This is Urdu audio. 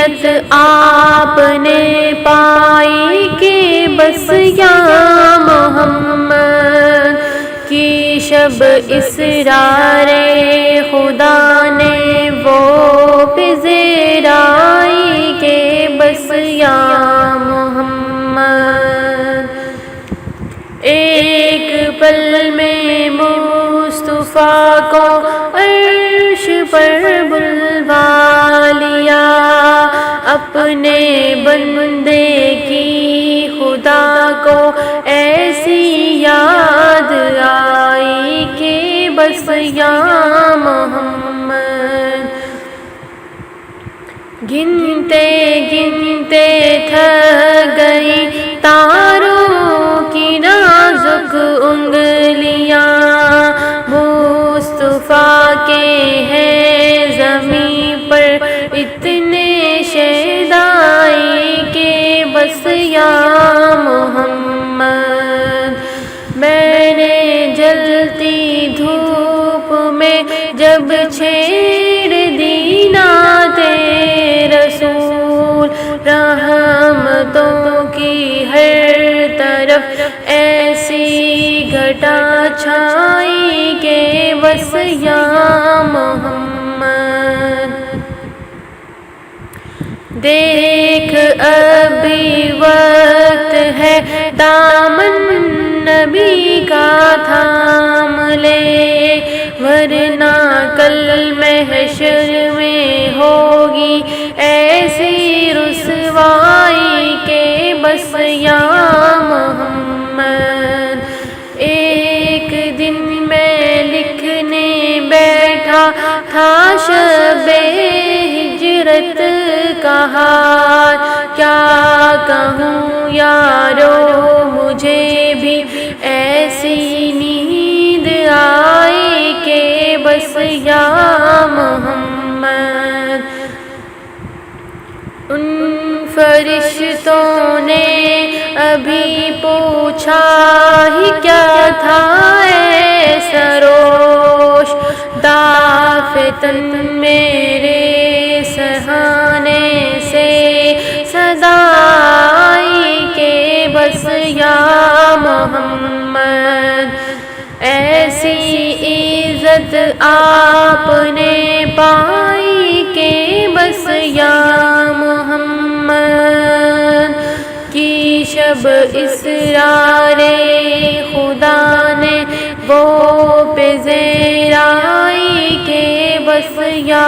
عزت آپ نے پائی کہ بس یا محمد کی شب اسرار خدا نے وہ پذیرائی کہ بس یا محمد ایک پل میں مصطفیٰ کو عرش پر بلوا لیا اپنے بندے کی خدا کو ایسی یاد آئی کہ بس یا محمد گنتے گنتے تھک گئی تاروں کی نازک انگلیاں مصطفیٰ کے ہیں زمین پر اتنے شیدائی کہ بس یا محمد میں نے جلتی دھوپ میں جب چھیڑ دی نعت رسول رحمتوں کی ہر طرف ایسی گھٹا چھائی کہ بس یا محمد دیکھ ابھی وقت ہے دامن نبی کا تھام لے ورنہ کل محشر میں ہوگی ایسی رسوائی کہ بس یا محمد ایک دن میں لکھنے بیٹھا تھا شب ہجرت کا حال کیا کہوں یارو مجھے بھی ایسی نیند آئی کہ بس یا محمد ان فرشتوں نے ابھی پوچھا ہی کیا تھا اے سروش دافتن میرے سہانے سے صدا آئی کہ بس یا محمد ایسی عزت آپ نے پائی کہ بس یا محمد کی شب اسرار خدا نے وہ پذیرائی کہ بس یا